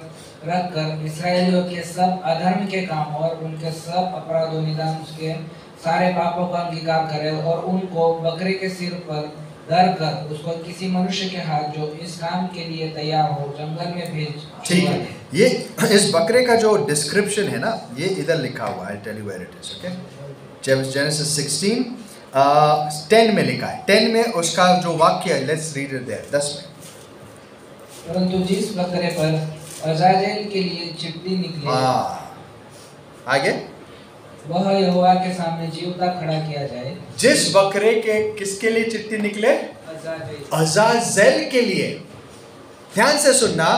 Speaker 1: रखकर इसराइलियों के सब अधर्म के काम और उनके सब अपराधों निदान उसके सारे पापों का अंगीकार करे, और उनको बकरे के सिर पर धर कर उसको किसी मनुष्य के हाथ जो इस काम के लिए तैयार हो जंगल में भेज।
Speaker 2: ठीक है, ये इस बकरे का जो डिस्क्रिप्शन है ना, ये इधर लिखा हुआ है। Tell you where it is, okay. Genesis 16:10 में लिखा है। 10 में उसका जो वाक्य है, लेट्स रीड इट देयर, 10 में।
Speaker 1: परंतु जिस बकरे पर अजाजेल के लिए चिट्ठी निकले,
Speaker 2: आगे,
Speaker 1: वह यहोवा के सामने जीवता खड़ा किया जाए।
Speaker 2: जिस बकरे के किसके लिए चिट्ठी निकले, अजाजेल के लिए। ध्यान से सुनना,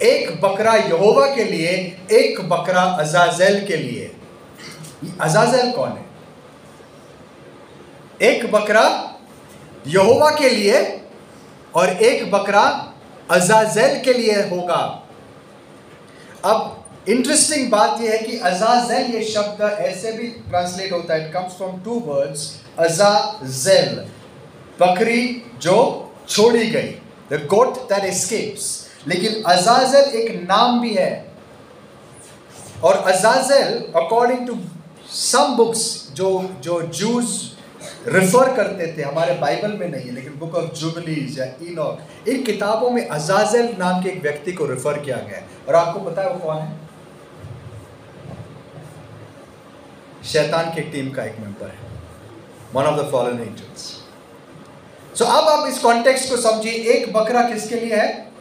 Speaker 2: एक बकरा यहोवा के लिए, एक बकरा अजाजेल के लिए। अजाजेल कौन है? एक बकरा यहोवा के लिए और एक बकरा अजाजेल के लिए होगा। अब इंटरेस्टिंग बात यह है कि अजाजेल, ये शब्द ऐसे भी ट्रांसलेट होता है, इट कम्स फ्रॉम 2 वर्ड्स, अजाजेल, बकरी जो छोड़ी गई, द गोट दैट एस्केप्स। लेकिन अजाजेल एक नाम भी है, और Azazel according to some books जो जूस रेफर करते थे, हमारे बाइबल में नहीं है लेकिन बुक ऑफ जुबलीज या इनॉक, इन किताबों में अजाजेल नाम के एक व्यक्ति को रेफर किया गया है। और आपको पता है वो कौन है? शैतान की टीम का एक मेंबर है, one of the fallen angels. So अब आप इस कॉन्टेक्स्ट को समझिए। एक बकरा किसके लिए है?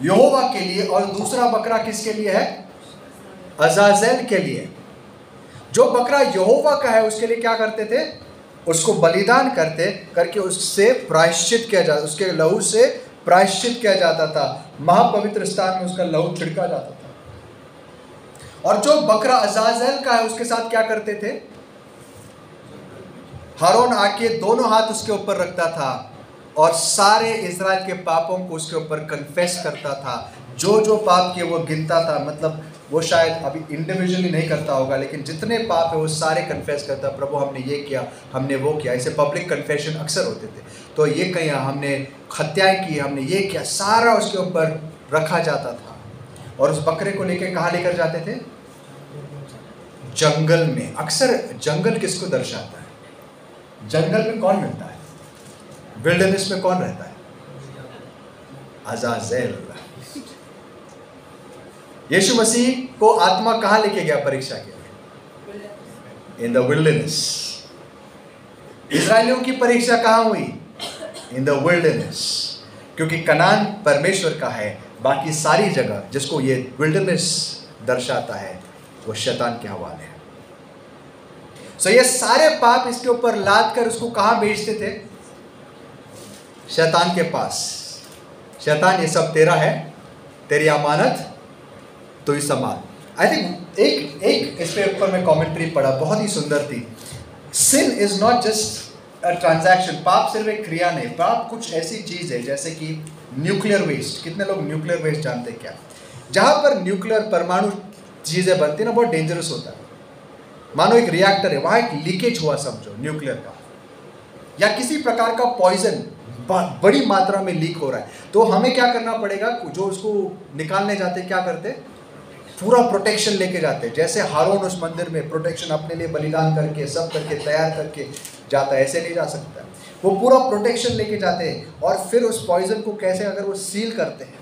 Speaker 2: यहोवा के लिए, और दूसरा बकरा किसके लिए है? अजाजेल के लिए। जो बकरा यहोवा का है उसके लिए क्या करते थे? उसको बलिदान करके उससे प्रायश्चित किया जाता, उसके लहू से प्रायश्चित किया जाता था, महापवित्र स्थान में उसका लहू छिड़का जाता था। और जो बकरा अजाजेल का है उसके साथ क्या करते थे? हारून आके दोनों हाथ उसके ऊपर रखता था और सारे इजराइल के पापों को उसके ऊपर कन्फेस करता था। जो पाप किए वो गिनता था, मतलब वो शायद अभी इंडिविजुअली नहीं करता होगा, लेकिन जितने पाप है वो सारे कन्फेस करता, प्रभु हमने ये किया, हमने वो किया। ऐसे पब्लिक कन्फेशन अक्सर होते थे। तो ये किया, हमने हत्याएं की, हमने ये किया, सारा उसके ऊपर रखा जाता था। और उस बकरे को लेकर कहाँ लेकर जाते थे? जंगल में। अक्सर जंगल किसको दर्शाता है? जंगल में कौन मिलता है? विल्डरनेस में कौन रहता है? अजाजेल। यीशु मसीह को आत्मा कहां लेके गया परीक्षा के लिए? In the wilderness. इजरायलियों की परीक्षा कहां हुई? In the wilderness. क्योंकि कनान परमेश्वर का है, बाकी सारी जगह जिसको ये विल्डरनेस दर्शाता है वो शैतान के हवाले है। सो ये सारे पाप इसके ऊपर लाद कर उसको कहां भेजते थे? शैतान के पास। शैतान, ये सब तेरा है, तेरी अमानत, तो ये संभाल। आई थिंक एक इस पे ऊपर मैं कमेंट्री पढ़ा, बहुत ही सुंदर थी। Sin is not just a transaction. पाप सिर्फ एक क्रिया नहीं, पाप कुछ ऐसी चीज है जैसे कि न्यूक्लियर वेस्ट, कितने लोग न्यूक्लियर वेस्ट जानते हैं क्या? जहाँ पर न्यूक्लियर परमाणु चीज़ें बनती है ना, बहुत डेंजरस होता है। मानो एक रिएक्टर है, वहाँ एक लीकेज हुआ समझो न्यूक्लियर का, या किसी प्रकार का पॉइजन बड़ी मात्रा में लीक हो रहा है, तो हमें क्या करना पड़ेगा? जो उसको निकालने जाते क्या करते? पूरा प्रोटेक्शन लेके जाते। जैसे हारून उस मंदिर में प्रोटेक्शन अपने लिए बलिदान करके सब करके तैयार करके जाता है, ऐसे नहीं जा सकता। वो पूरा प्रोटेक्शन लेके जाते हैं और फिर उस पॉइजन को कैसे अगर वो सील करते हैं,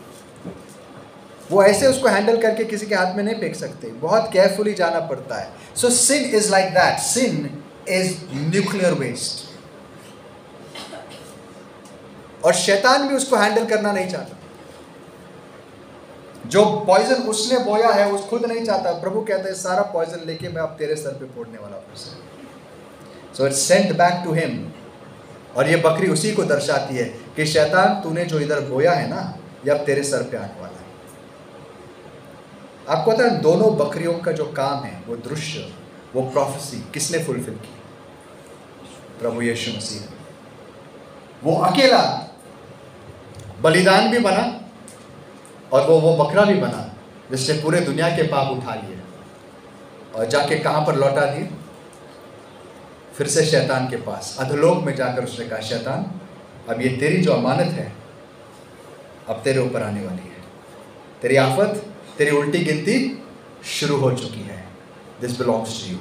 Speaker 2: वो ऐसे उसको हैंडल करके किसी के हाथ में नहीं फेंक सकते, बहुत केयरफुली जाना पड़ता है। So sin is like that, sin is nuclear waste. और शैतान भी उसको हैंडल करना नहीं चाहता। जो पॉइजन उसने बोया है उस खुद नहीं चाहता। प्रभु कहता है सारा पॉइजन लेके मैं अब तेरे सर पे फोड़ने वाला हूं। So it's sent back to him. और ये बकरी उसी को दर्शाती है कि शैतान तूने जो इधर बोया है ना, ये अब तेरे सर पे आने वाला है। आपको पता है दोनों बकरियों का जो काम है, वो दृश्य, वो प्रोफेसी किसने फुलफिल की? प्रभु यीशु मसीह। वो अकेला बलिदान भी बना और वो बकरा भी बना जिसने पूरे दुनिया के पाप उठा लिए और जाके कहाँ पर लौटा दिए? फिर से शैतान के पास, अधोलोक में जाकर उसने कहा शैतान अब ये तेरी जो अमानत है अब तेरे ऊपर आने वाली है। तेरी आफत, तेरी उल्टी गिनती शुरू हो चुकी है। This belongs to you.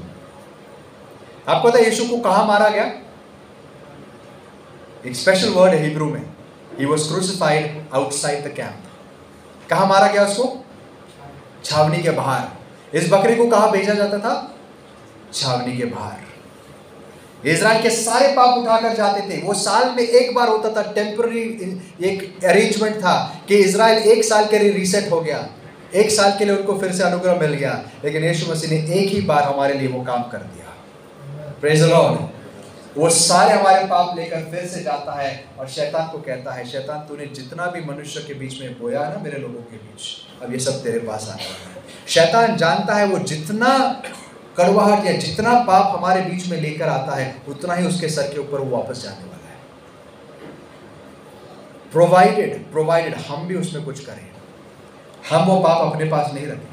Speaker 2: आपको पता है यीशु को कहाँ मारा गया? एक स्पेशल वर्ड है हिब्रू में, he was crucified outside the camp। कहाँ मारा गया उसको? छावनी के बाहर। इस बकरी को कहाँ भेजा जाता था? छावनी के बाहर। इजराइल के सारे पाप उठाकर जाते थे। वो साल में एक बार होता था, टेम्पररी एक अरेंजमेंट था कि इजराइल एक साल के लिए रीसेट हो गया, एक साल के लिए उनको फिर से अनुग्रह मिल गया। लेकिन यीशु मसीह ने एक ही बार हमारे लिए वो काम कर दिया। Praise the Lord. वो सारे हमारे पाप लेकर फिर से जाता है और शैतान को कहता है शैतान तूने जितना भी मनुष्य के बीच में बोया ना, मेरे लोगों के बीच, अब ये सब तेरे पास आने वाला है। शैतान जानता है वो जितना कड़वाहट या जितना पाप हमारे बीच में लेकर आता है उतना ही उसके सर के ऊपर वो वापस जाने वाला है। प्रोवाइडेड हम भी उसमें कुछ करें, हम वो पाप अपने पास नहीं रखें।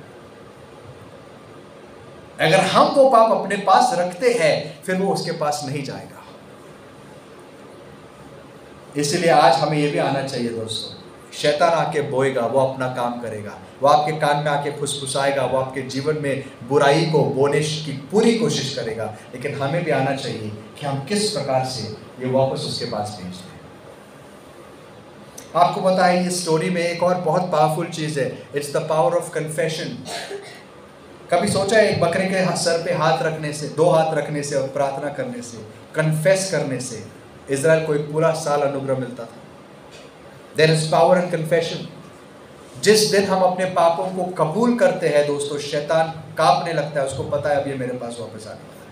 Speaker 2: अगर हम वो पाप अपने पास रखते हैं फिर वो उसके पास नहीं जाएगा। इसलिए आज हमें ये भी आना चाहिए दोस्तों, शैतान आके बोएगा, वो अपना काम करेगा, वो आपके कान में आके फुसफुसाएगा, वो आपके जीवन में बुराई को बोने की पूरी कोशिश करेगा। लेकिन हमें भी आना चाहिए कि हम किस प्रकार से ये वापस उसके पास भेज दें। आपको पता है इस स्टोरी में एक और बहुत पावरफुल चीज़ है, it's the power of confession. कभी सोचा है एक बकरे के सर पे हाथ रखने से, दो हाथ रखने से और प्रार्थना करने से, कन्फेस करने से इजराइल को एक पूरा साल अनुग्रह मिलता था। There is power in confession. जिस दिन हम अपने पापों को कबूल करते हैं दोस्तों, शैतान कांपने लगता है, उसको पता है अब ये मेरे पास वापस आने वाला है।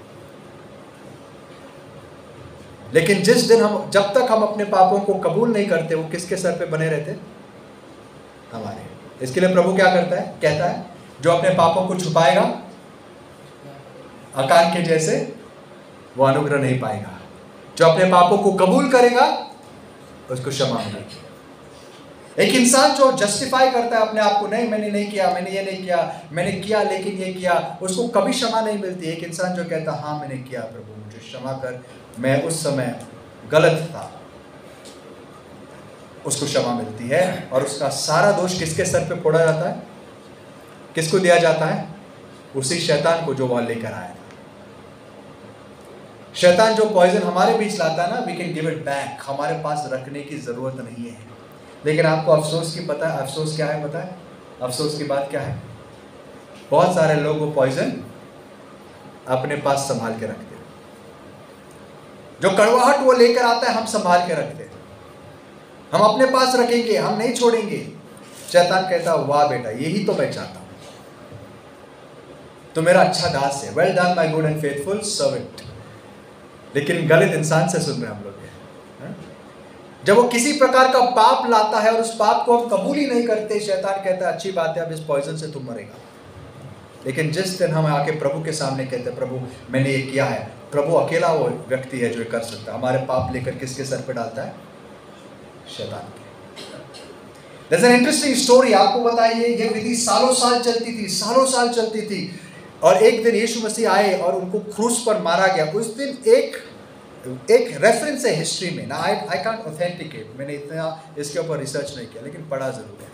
Speaker 2: लेकिन जिस दिन जब तक हम अपने पापों को कबूल नहीं करते, वो किसके सर पे बने रहते? हमारे। इसके लिए प्रभु क्या करता है? कहता है जो अपने पापों को छुपाएगा अकान के जैसे वो अनुग्रह नहीं पाएगा, जो अपने पापों को कबूल करेगा उसको क्षमा मिलेगी। एक इंसान जो जस्टिफाई करता है अपने आप को, नहीं मैंने नहीं किया, मैंने ये नहीं किया, मैंने किया लेकिन ये किया, उसको कभी क्षमा नहीं मिलती। एक इंसान जो कहता हाँ मैंने किया प्रभु मुझे क्षमा कर, मैं उस समय गलत था, उसको क्षमा मिलती है और उसका सारा दोष किसके सर पे फोड़ा जाता है? किसको दिया जाता है? उसी शैतान को जो वह लेकर आया। शैतान जो पॉइजन हमारे बीच लाता है ना, we can give it back, हमारे पास रखने की जरूरत नहीं है। लेकिन आपको अफसोस की पता है, अफसोस क्या है पता है? अफसोस की बात क्या है? बहुत सारे लोग वो पॉइजन अपने पास संभाल के रखते हैं। जो कड़वाहट वो लेकर आता है हम संभाल के रखते हैं, हम अपने पास रखेंगे, हम नहीं छोड़ेंगे। शैतान कहता है वाह बेटा यही तो मैं चाहता हूं, तो मेरा अच्छा दास है, well done my good and faithful servant. लेकिन गलत इंसान से सुन रहे हैं हम लोग। जब वो किसी प्रकार का पाप लाता है और उस पाप को हम कबूल ही नहीं करते, शैतान कहता है अच्छी बात है अब इस पॉइजन से तुम मरेगा। लेकिन जिस दिन हम आके प्रभु के सामने कहते हैं प्रभु मैंने ये किया है, प्रभु अकेला वो व्यक्ति है जो कर सकता है। हमारे पाप लेकर किसके सर पे डालता है? शैतान के। There's an interesting story, आपको बताइए, ये विधि सालों साल चलती थी और एक दिन यीशु मसीह आए और उनको क्रूस पर मारा गया। उस दिन एक रेफरेंस है हिस्ट्री में ना, आई कांट ऑथेंटिकेट, मैंने इतना इसके ऊपर रिसर्च नहीं किया लेकिन पढ़ा जरूर है।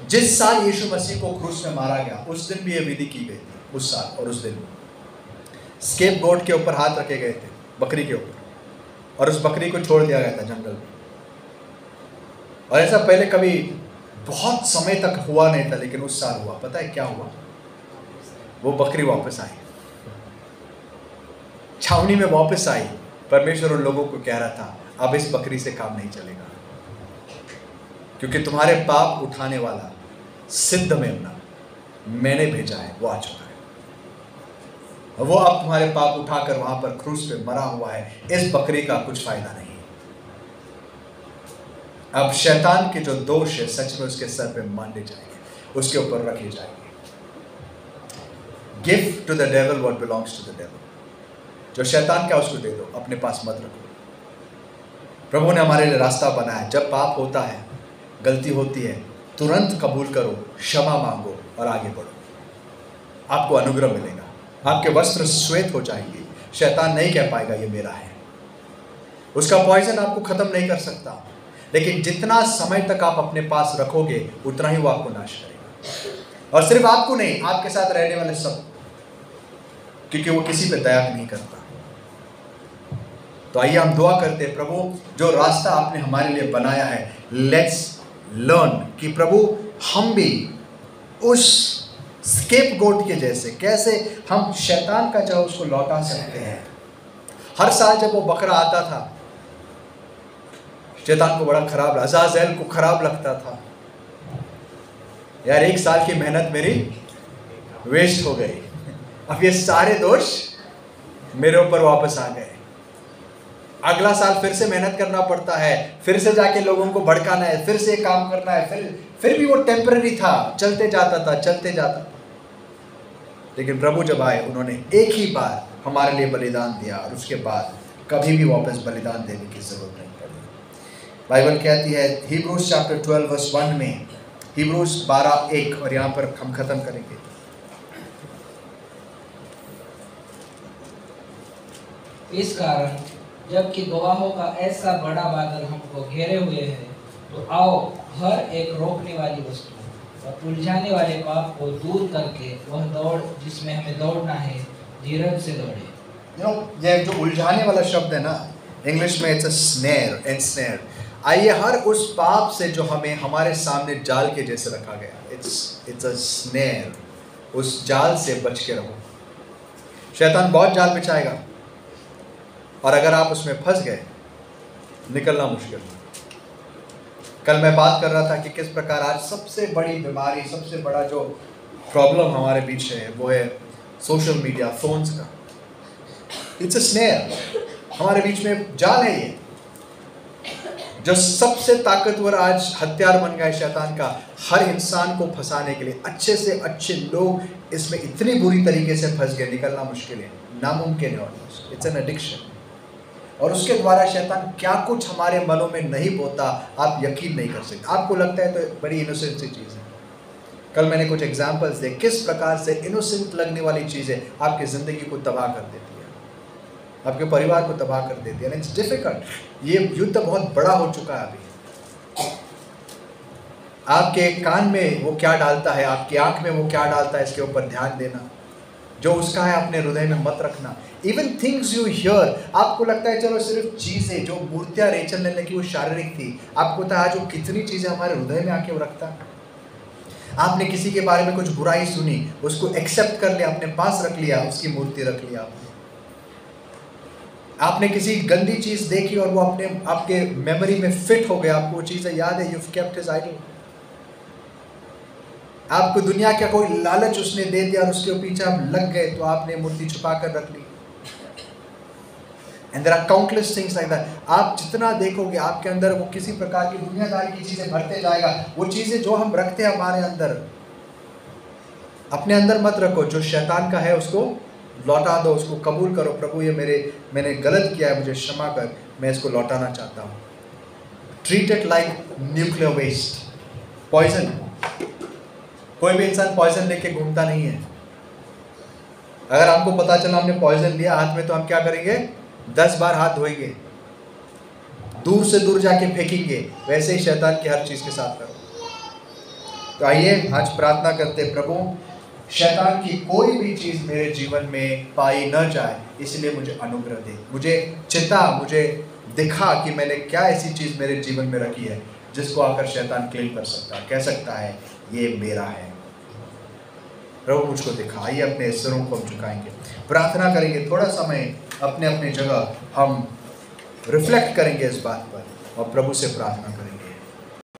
Speaker 2: जिस साल यीशु मसीह को क्रूस में मारा गया उस दिन भी ये विधि की गई थी, उस साल और उस दिन स्केप गोट के ऊपर हाथ रखे गए थे, बकरी के ऊपर, और उस बकरी को छोड़ दिया गया था जंगल में। और ऐसा पहले कभी बहुत समय तक हुआ नहीं था, लेकिन उस साल हुआ। पता है क्या हुआ? वो बकरी वापस आई, छावनी में वापस आई। परमेश्वर उन लोगों को कह रहा था अब इस बकरी से काम नहीं चलेगा, क्योंकि तुम्हारे पाप उठाने वाला सिद्ध मेमना मैंने भेजा है, वो आ चुका है। वो अब तुम्हारे पाप उठाकर वहां पर क्रूस पे मरा हुआ है। इस बकरी का कुछ फायदा नहीं। अब शैतान के जो दोष है सच में उसके सर पे मांडे जाएंगे, उसके ऊपर रखे जाएंगे। Give to the devil what belongs to the devil. जो शैतान का उसको दे दो, अपने पास मत रखो। प्रभु ने हमारे लिए रास्ता बनाया। जब पाप होता है, गलती होती है, तुरंत कबूल करो, क्षमा मांगो और आगे बढ़ो। आपको अनुग्रह मिलेगा, आपके वस्त्र श्वेत हो जाएंगे। शैतान नहीं कह पाएगा ये मेरा है। उसका पॉइजन आपको खत्म नहीं कर सकता, लेकिन जितना समय तक आप अपने पास रखोगे उतना ही वो आपको नाश करेगा। और सिर्फ आपको नहीं, आपके साथ रहने वाले सब, क्योंकि वो किसी पे दया नहीं करता। तो आइए हम दुआ करते हैं, प्रभु जो रास्ता आपने हमारे लिए बनाया है, लेट्स लर्न कि प्रभु हम भी उस स्केप गोट के जैसे कैसे हम शैतान का जो उसको लौटा सकते हैं। हर साल जब वो बकरा आता था, शैतान को बड़ा खराब, अज़ाज़ेल को खराब लगता था, यार एक साल की मेहनत मेरी वेस्ट हो गई, अब ये सारे दोष मेरे ऊपर वापस आ गए। अगला साल फिर से मेहनत करना पड़ता है, फिर से जाके लोगों को भड़काना है, फिर से काम करना है। फिर भी वो टेम्पररी था, चलते जाता। लेकिन प्रभु जब आए, उन्होंने एक ही बार हमारे लिए बलिदान दिया और उसके बाद कभी भी वापस बलिदान देने की जरूरत नहीं पड़ी। बाइबल कहती है हिब्रूज चैप्टर 12 वर्स 1 में, हिब्रूज 12:1, और यहाँ पर हम खत्म करेंगे।
Speaker 1: इस कारण जबकि गवाहों का ऐसा बड़ा बादल हमको घेरे हुए है, तो आओ हर एक रोकने वाली वस्तु और उलझाने वाले पाप को दूर करके वह दौड़ जिसमें हमें दौड़ना है, धीरज से दौड़े।
Speaker 2: ये जो उलझाने वाला शब्द है ना, इंग्लिश में इट्स अ स्नेर, एनस्नेर। आइए हर उस पाप से जो हमें हमारे सामने जाल के जैसे रखा गया, इट्स अ स्नेर, उस जाल से बच के रहो। शैतान बहुत जाल बिछाएगा और अगर आप उसमें फंस गए, निकलना मुश्किल है। कल मैं बात कर रहा था कि किस प्रकार आज सबसे बड़ी बीमारी, सबसे बड़ा जो प्रॉब्लम हमारे बीच है वो है सोशल मीडिया, फोन्स का। इट्स अ स्नेयर, हमारे बीच में जाल है ये, जो सबसे ताकतवर आज हथियार बन गया है शैतान का, हर इंसान को फंसाने के लिए। अच्छे से अच्छे लोग इसमें इतनी बुरी तरीके से फंस गए, निकलना मुश्किल है, नामुमकिन है ऑलमोस्ट। It's an addiction. और उसके द्वारा शैतान क्या कुछ हमारे मनों में नहीं बोता, आप यकीन नहीं कर सकते। आपको लगता है तो बड़ी इनोसेंट सी चीज़ है। कल मैंने कुछ एग्जाम्पल्स दिए किस प्रकार से इनोसेंट लगने वाली चीज़ें आपकी ज़िंदगी को तबाह कर देती है, आपके परिवार को तबाह कर देती है। It's difficult. ये युद्ध बहुत बड़ा हो चुका है अभी। आपके कान में वो क्या डालता है, आपकी आँख में वो क्या डालता है, इसके ऊपर ध्यान देना। जो उसका है अपने हृदय में मत रखना। इवन थिंग्स यू हियर, आपको लगता है चलो सिर्फ चीज़ें, जो मूर्तियाँ रेचल ने की वो शारीरिक थी, आपको पता है आज वो कितनी चीज़ें हमारे हृदय में आके वो रखता है। आपने किसी के बारे में कुछ बुराई सुनी, उसको एक्सेप्ट कर लिया, अपने पास रख लिया, उसकी मूर्ति रख लिया। आपने किसी गंदी चीज़ देखी और वो आपके मेमोरी में फिट हो गया, आपको वो चीज़ें याद है, you've kept his idol। आपको दुनिया का कोई लालच उसने दे दिया और उसके पीछे आप लग गए, तो आपने मूर्ति छुपा कर रख ली। And there are countless things like that. आप जितना देखोगे आपके अंदर वो किसी प्रकार की दुनियादारी की चीज़ें भरते जाएगा। वो चीज़ें जो हम रखते हैं हमारे अंदर, अपने अंदर मत रखो। जो शैतान का है उसको लौटा दो, उसको कबूल करो। प्रभु ये मैंने गलत किया है, मुझे क्षमा कर, मैं इसको लौटाना चाहता हूँ। Treat it like nuclear waste, poison. कोई भी इंसान पॉइजन लेके घूमता नहीं है। अगर हमको पता चला हमने पॉइजन लिया हाथ में, तो हम क्या करेंगे? 10 बार हाथ धोएंगे, दूर से दूर जाके फेंकेंगे। वैसे ही शैतान की हर चीज के साथ करो। तो आइए आज प्रार्थना करते, प्रभु शैतान की कोई भी चीज मेरे जीवन में पाई न जाए, इसलिए मुझे अनुग्रह दे। मुझे चिता, मुझे दिखा कि मैंने क्या ऐसी चीज मेरे जीवन में रखी है जिसको आकर शैतान क्लेम कर सकता है, कह सकता है ये मेरा है। प्रभु मुझको दिखा। आइए अपने सिरों को हम झुकाएंगे, प्रार्थना करेंगे। थोड़ा समय अपने अपने जगह हम रिफ्लेक्ट करेंगे इस बात पर और प्रभु से प्रार्थना करेंगे।